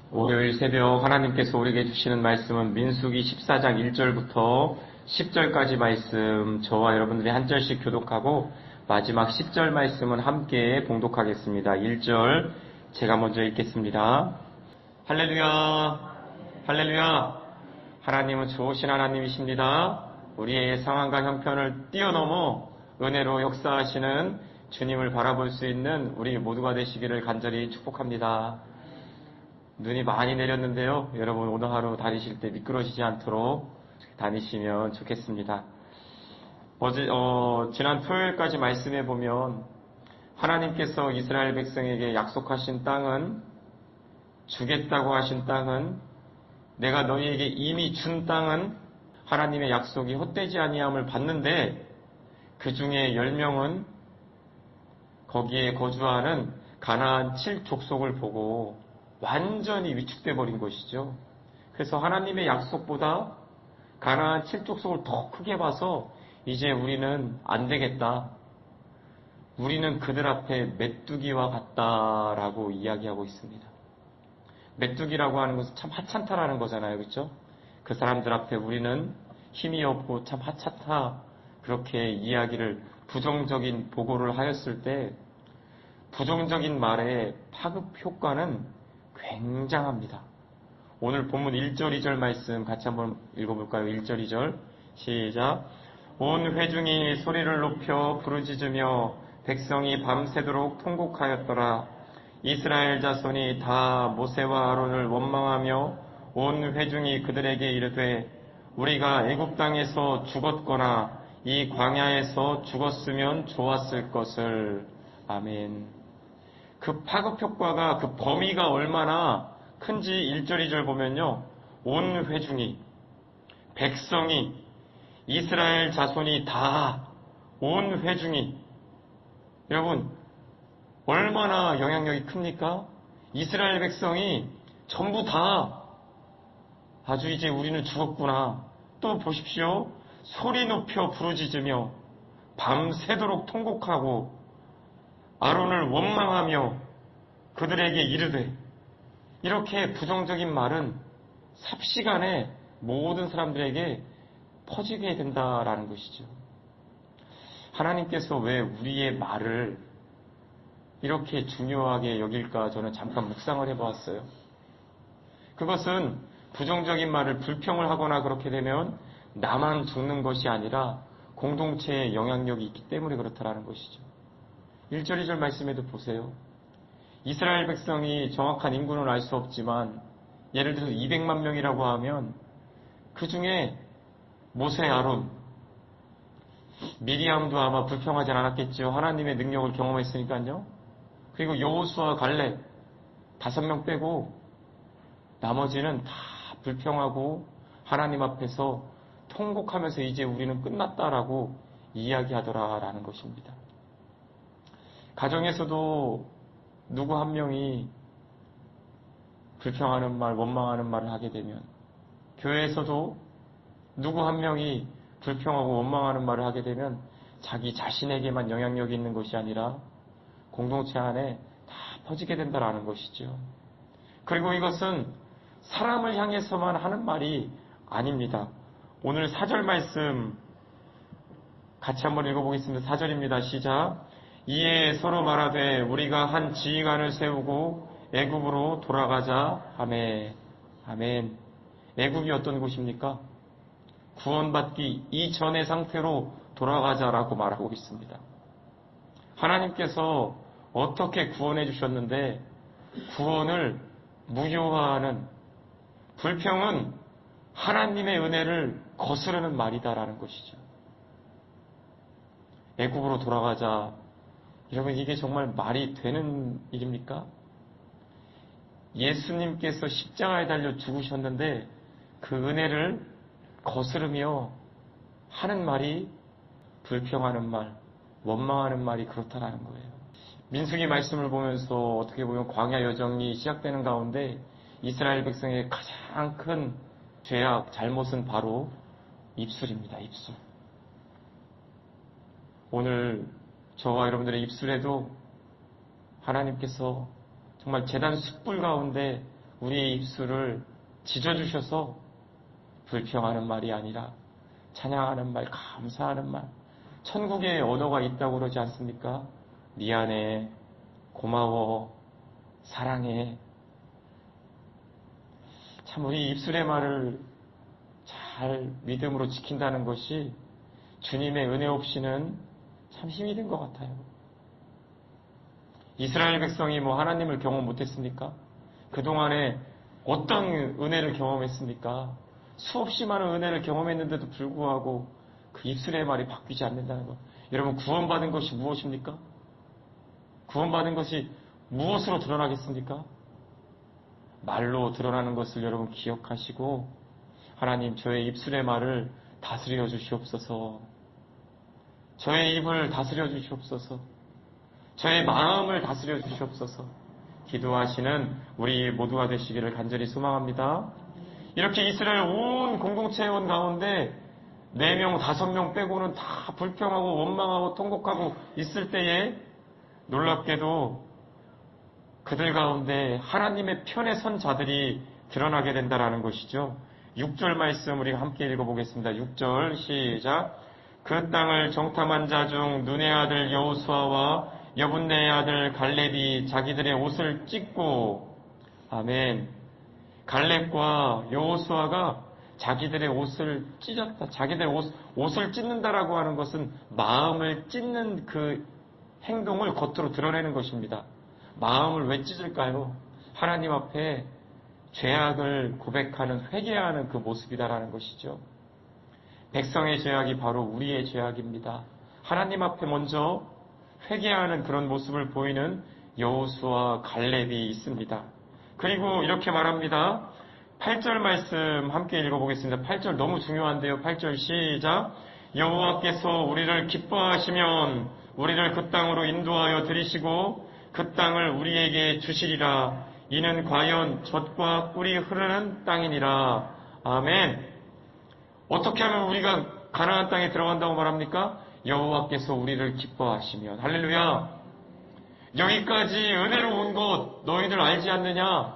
월요일 새벽 하나님께서 우리에게 주시는 말씀은 민수기 14장 1절부터 10절까지 말씀, 저와 여러분들이 한 절씩 교독하고 마지막 10절 말씀은 함께 봉독하겠습니다. 1절 제가 먼저 읽겠습니다. 할렐루야, 할렐루야. 하나님은 좋으신 하나님이십니다. 우리의 상황과 형편을 뛰어넘어 은혜로 역사하시는 주님을 바라볼 수 있는 우리 모두가 되시기를 간절히 축복합니다. 눈이 많이 내렸는데요. 여러분 오늘 하루 다니실 때 미끄러지지 않도록 다니시면 좋겠습니다. 지난 토요일까지 말씀해 보면 하나님께서 이스라엘 백성에게 약속하신 땅은, 주겠다고 하신 땅은, 내가 너희에게 이미 준 땅은 하나님의 약속이 헛되지 아니함을 봤는데 그 중에 10명은 거기에 거주하는 가나안 7족속을 보고 완전히 위축돼 버린 것이죠. 그래서 하나님의 약속보다 가나안 7족속을 더 크게 봐서 이제 우리는 안 되겠다. 우리는 그들 앞에 메뚜기와 같다라고 이야기하고 있습니다. 메뚜기라고 하는 것은 참 하찮다라는 거잖아요. 그렇죠? 그 사람들 앞에 우리는 힘이 없고 참 하찮다. 그렇게 이야기를 부정적인 보고를 하였을 때 부정적인 말의 파급 효과는 굉장합니다. 오늘 본문 1절, 2절 말씀 같이 한번 읽어볼까요? 1절, 2절 시작. 온 회중이 소리를 높여 부르짖으며 백성이 밤새도록 통곡하였더라. 이스라엘 자손이 다 모세와 아론을 원망하며 온 회중이 그들에게 이르되 우리가 애굽 땅에서 죽었거나 이 광야에서 죽었으면 좋았을 것을. 아멘. 그 파급 효과가, 그 범위가 얼마나 큰지 1절, 2절 보면요. 온 회중이, 백성이, 이스라엘 자손이 다, 온 회중이. 여러분, 얼마나 영향력이 큽니까? 이스라엘 백성이 전부 다 아주 이제 우리는 죽었구나. 또 보십시오. 소리 높여 부르짖으며 밤새도록 통곡하고 아론을 원망하며 그들에게 이르되, 이렇게 부정적인 말은 삽시간에 모든 사람들에게 퍼지게 된다라는 것이죠. 하나님께서 왜 우리의 말을 이렇게 중요하게 여길까 저는 잠깐 묵상을 해보았어요. 그것은 부정적인 말을 불평을 하거나 그렇게 되면 나만 죽는 것이 아니라 공동체에 영향력이 있기 때문에 그렇다라는 것이죠. 1절, 2절 말씀에도 보세요. 이스라엘 백성이 정확한 인구는 알 수 없지만 예를 들어서 200만 명이라고 하면 그 중에 모세, 아론, 미리암도 아마 불평하지 않았겠죠. 하나님의 능력을 경험했으니까요. 그리고 여호수아, 갈렙 5명 빼고 나머지는 다 불평하고 하나님 앞에서 통곡하면서 이제 우리는 끝났다라고 이야기하더라라는 것입니다. 가정에서도 누구 한 명이 불평하는 말, 원망하는 말을 하게 되면, 교회에서도 누구 한 명이 불평하고 원망하는 말을 하게 되면 자기 자신에게만 영향력이 있는 것이 아니라 공동체 안에 다 퍼지게 된다는 것이죠. 그리고 이것은 사람을 향해서만 하는 말이 아닙니다. 오늘 4절 말씀 같이 한번 읽어보겠습니다. 4절입니다. 시작. 이에 서로 말하되 우리가 한 지휘관을 세우고 애굽으로 돌아가자. 아멘. 아멘. 애굽이 어떤 곳입니까? 구원받기 이전의 상태로 돌아가자라고 말하고 있습니다. 하나님께서 어떻게 구원해 주셨는데 구원을 무효화하는, 불평은 하나님의 은혜를 거스르는 말이다라는 것이죠. 애굽으로 돌아가자. 여러분, 이게 정말 말이 되는 일입니까? 예수님께서 십자가에 달려 죽으셨는데 그 은혜를 거스르며 하는 말이 불평하는 말, 원망하는 말이 그렇다라는 거예요. 민수기 말씀을 보면서 어떻게 보면 광야 여정이 시작되는 가운데 이스라엘 백성의 가장 큰 죄악, 잘못은 바로 입술입니다. 입술. 오늘 저와 여러분들의 입술에도 하나님께서 정말 제단 숯불 가운데 우리의 입술을 지져주셔서 불평하는 말이 아니라 찬양하는 말, 감사하는 말, 천국의 언어가 있다고 그러지 않습니까? 미안해, 고마워, 사랑해. 참 우리 입술의 말을 잘 믿음으로 지킨다는 것이 주님의 은혜 없이는 참 힘이 든 것 같아요. 이스라엘 백성이 하나님을 경험 못했습니까? 그동안에 어떤 은혜를 경험했습니까? 수없이 많은 은혜를 경험했는데도 불구하고 그 입술의 말이 바뀌지 않는다는 것. 여러분, 구원받은 것이 무엇입니까? 구원받은 것이 무엇으로 드러나겠습니까? 말로 드러나는 것을 여러분 기억하시고, 하나님, 저의 입술의 말을 다스려 주시옵소서. 저의 입을 다스려 주시옵소서. 저의 마음을 다스려 주시옵소서. 기도하시는 우리 모두가 되시기를 간절히 소망합니다. 이렇게 이스라엘 온 공동체원 가운데 4명, 5명 빼고는 다 불평하고 원망하고 통곡하고 있을 때에 놀랍게도 그들 가운데 하나님의 편에 선 자들이 드러나게 된다라는 것이죠. 6절 말씀 우리가 함께 읽어보겠습니다. 6절 시작. 그 땅을 정탐한 자 중 눈의 아들 여호수아와 여분네의 아들 갈렙이 자기들의 옷을 찢고, 아멘. 갈렙과 여호수아가 자기들의 옷을 찢었다. 자기들의 옷을 찢는다라고 하는 것은 마음을 찢는 그 행동을 겉으로 드러내는 것입니다. 마음을 왜 찢을까요? 하나님 앞에 죄악을 고백하는, 회개하는 그 모습이다라는 것이죠. 백성의 죄악이 바로 우리의 죄악입니다. 하나님 앞에 먼저 회개하는 그런 모습을 보이는 여호수아 갈렙이 있습니다. 그리고 이렇게 말합니다. 8절 말씀 함께 읽어보겠습니다. 8절 너무 중요한데요. 8절 시작. 여호와께서 우리를 기뻐하시면 우리를 그 땅으로 인도하여 들이시고 그 땅을 우리에게 주시리라. 이는 과연 젖과 꿀이 흐르는 땅이니라. 아멘. 어떻게 하면 우리가 가나안 땅에 들어간다고 말합니까? 여호와께서 우리를 기뻐하시면. 할렐루야. 여기까지 은혜로 온 것 너희들 알지 않느냐?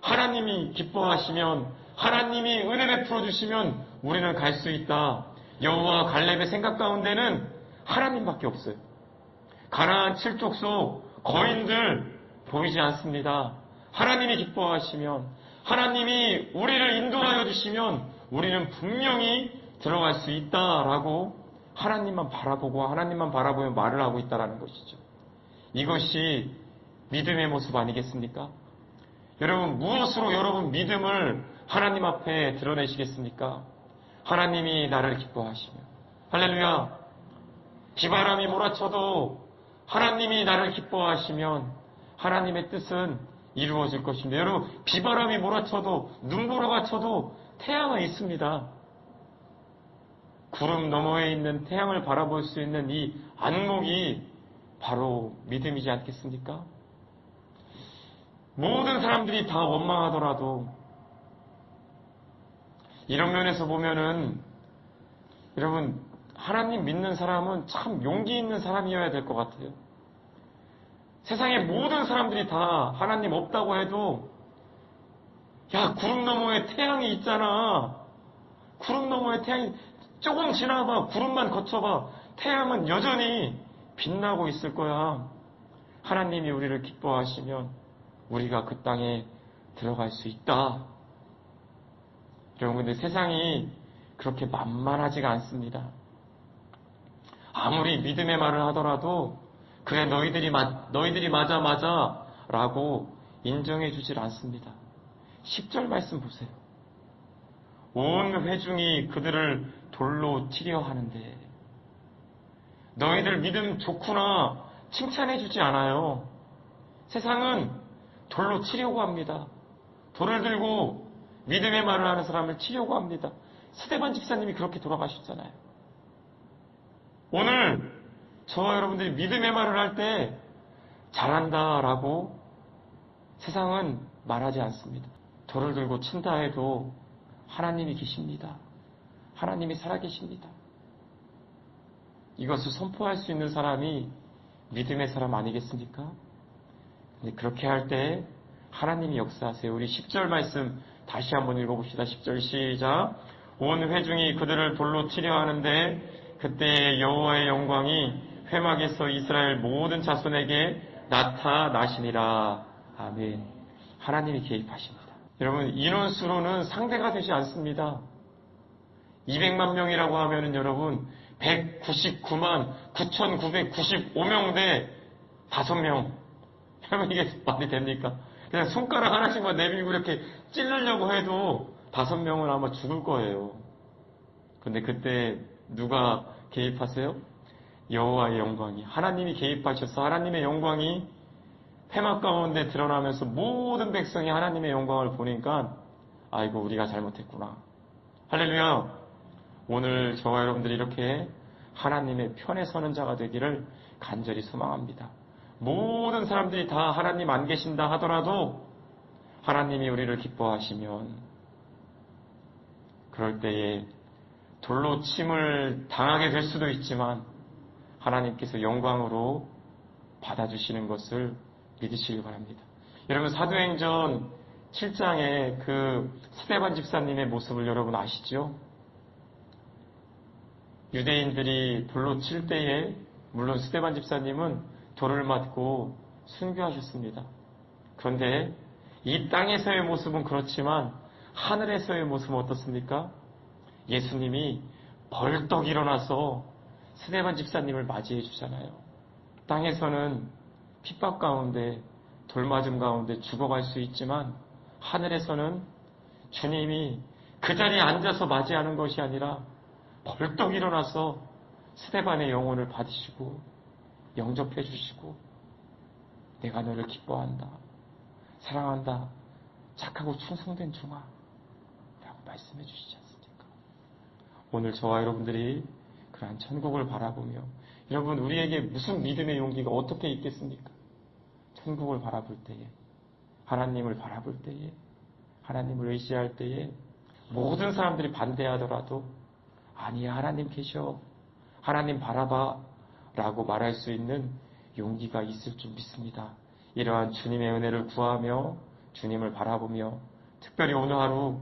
하나님이 기뻐하시면, 하나님이 은혜 베풀어 주시면 우리는 갈 수 있다. 여호와 갈렙의 생각 가운데는 하나님밖에 없어요. 가나안 칠족속 거인들 보이지 않습니다. 하나님이 기뻐하시면, 하나님이 우리를 인도하여 주시면 우리는 분명히 들어갈 수 있다라고 하나님만 바라보고 하나님만 바라보며 말을 하고 있다라는 것이죠. 이것이 믿음의 모습 아니겠습니까? 여러분, 무엇으로 여러분 믿음을 하나님 앞에 드러내시겠습니까? 하나님이 나를 기뻐하시며. 할렐루야. 비바람이 몰아쳐도 하나님이 나를 기뻐하시면 하나님의 뜻은 이루어질 것입니다. 여러분, 비바람이 몰아쳐도 눈보라가 쳐도 태양은 있습니다. 구름 너머에 있는 태양을 바라볼 수 있는 이 안목이 바로 믿음이지 않겠습니까? 모든 사람들이 다 원망하더라도 이런 면에서 보면은 여러분, 하나님 믿는 사람은 참 용기 있는 사람이어야 될 것 같아요. 세상의 모든 사람들이 다 하나님 없다고 해도 야, 구름 너머에 태양이 있잖아. 구름 너머에 태양이 조금 지나봐. 구름만 거쳐봐. 태양은 여전히 빛나고 있을 거야. 하나님이 우리를 기뻐하시면 우리가 그 땅에 들어갈 수 있다. 여러분, 근데 세상이 그렇게 만만하지가 않습니다. 아무리 믿음의 말을 하더라도 그래 너희들이 맞아 라고 인정해 주질 않습니다. 10절 말씀 보세요. 온 회중이 그들을 돌로 치려 하는데 너희들 믿음 좋구나 칭찬해 주지 않아요. 세상은 돌로 치려고 합니다. 돌을 들고 믿음의 말을 하는 사람을 치려고 합니다. 스데반 집사님이 그렇게 돌아가셨잖아요. 오늘 저와 여러분들이 믿음의 말을 할 때 잘한다라고 세상은 말하지 않습니다. 돌을 들고 친다 해도 하나님이 계십니다. 하나님이 살아계십니다. 이것을 선포할 수 있는 사람이 믿음의 사람 아니겠습니까? 근데 그렇게 할 때 하나님이 역사하세요. 우리 10절 말씀 다시 한번 읽어봅시다. 10절 시작. 온 회중이 그들을 돌로 치려 하는데 그때 여호와의 영광이 회막에서 이스라엘 모든 자손에게 나타나시니라. 아멘. 하나님이 개입하십니다. 여러분, 인원수로는 상대가 되지 않습니다. 200만 명이라고 하면은 여러분 199만 9,995명 대 5명. 여러분, 이게 말이 됩니까? 그냥 손가락 하나씩만 내밀고 이렇게 찌르려고 해도 5명은 아마 죽을 거예요. 근데 그때 누가 개입하세요? 여호와의 영광이, 하나님이 개입하셔서 하나님의 영광이 회막 가운데 드러나면서 모든 백성이 하나님의 영광을 보니까 아이고, 우리가 잘못했구나. 할렐루야. 오늘 저와 여러분들이 이렇게 하나님의 편에 서는 자가 되기를 간절히 소망합니다. 모든 사람들이 다 하나님 안 계신다 하더라도 하나님이 우리를 기뻐하시면 그럴 때에 돌로 침을 당하게 될 수도 있지만 하나님께서 영광으로 받아주시는 것을 믿으시기 바랍니다. 여러분, 사도행전 7장의 그 스데반 집사님의 모습을 여러분 아시죠? 유대인들이 돌로 칠 때에 물론 스데반 집사님은 돌을 맞고 순교하셨습니다. 그런데 이 땅에서의 모습은 그렇지만 하늘에서의 모습은 어떻습니까? 예수님이 벌떡 일어나서 스데반 집사님을 맞이해 주잖아요. 땅에서는 핍박 가운데 돌맞음 가운데 죽어갈 수 있지만 하늘에서는 주님이 그 자리에 앉아서 맞이하는 것이 아니라 벌떡 일어나서 스데반의 영혼을 받으시고 영접해 주시고 내가 너를 기뻐한다, 사랑한다, 착하고 충성된 종아 라고 말씀해 주시지 않습니까? 오늘 저와 여러분들이 그러한 천국을 바라보며, 여러분, 우리에게 무슨 믿음의 용기가 어떻게 있겠습니까? 천국을 바라볼 때에, 하나님을 바라볼 때에, 하나님을 의지할 때에 모든 사람들이 반대하더라도 아니야, 하나님 계셔, 하나님 바라봐 라고 말할 수 있는 용기가 있을 줄 믿습니다. 이러한 주님의 은혜를 구하며 주님을 바라보며 특별히 오늘 하루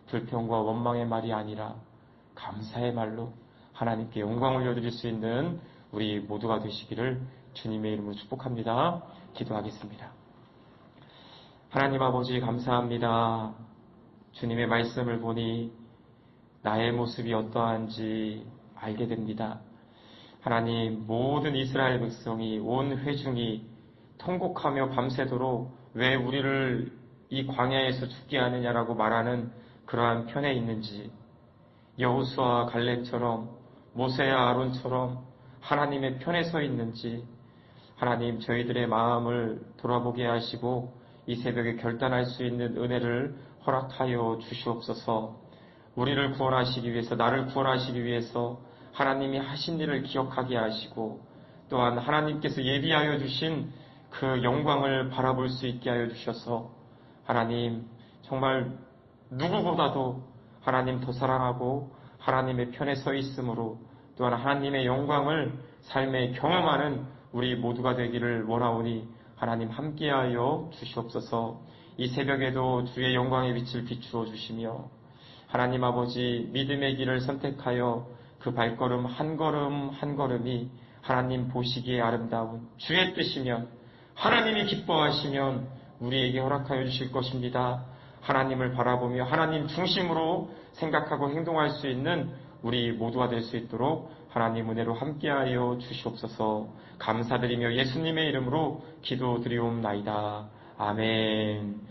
불평과 원망의 말이 아니라 감사의 말로 하나님께 영광 올려드릴 수 있는 우리 모두가 되시기를 주님의 이름으로 축복합니다. 기도하겠습니다. 하나님 아버지, 감사합니다. 주님의 말씀을 보니 나의 모습이 어떠한지 알게 됩니다. 하나님, 모든 이스라엘 백성이, 온 회중이 통곡하며 밤새도록 왜 우리를 이 광야에서 죽게 하느냐라고 말하는 그러한 편에 있는지, 여호수아와 갈렙처럼, 모세와 아론처럼 하나님의 편에 서 있는지 하나님, 저희들의 마음을 돌아보게 하시고 이 새벽에 결단할 수 있는 은혜를 허락하여 주시옵소서. 우리를 구원하시기 위해서, 나를 구원하시기 위해서 하나님이 하신 일을 기억하게 하시고 또한 하나님께서 예비하여 주신 그 영광을 바라볼 수 있게 하여 주셔서 하나님, 정말 누구보다도 하나님 더 사랑하고 하나님의 편에 서 있으므로 또한 하나님의 영광을 삶에 경험하는 우리 모두가 되기를 원하오니 하나님 함께하여 주시옵소서. 이 새벽에도 주의 영광의 빛을 비추어 주시며 하나님 아버지, 믿음의 길을 선택하여 그 발걸음 한 걸음 한 걸음이 하나님 보시기에 아름다운 주의 뜻이면, 하나님이 기뻐하시면 우리에게 허락하여 주실 것입니다. 하나님을 바라보며 하나님 중심으로 생각하고 행동할 수 있는 우리 모두가 될 수 있도록 하나님 은혜로 함께하여 주시옵소서. 감사드리며 예수님의 이름으로 기도드리옵나이다. 아멘.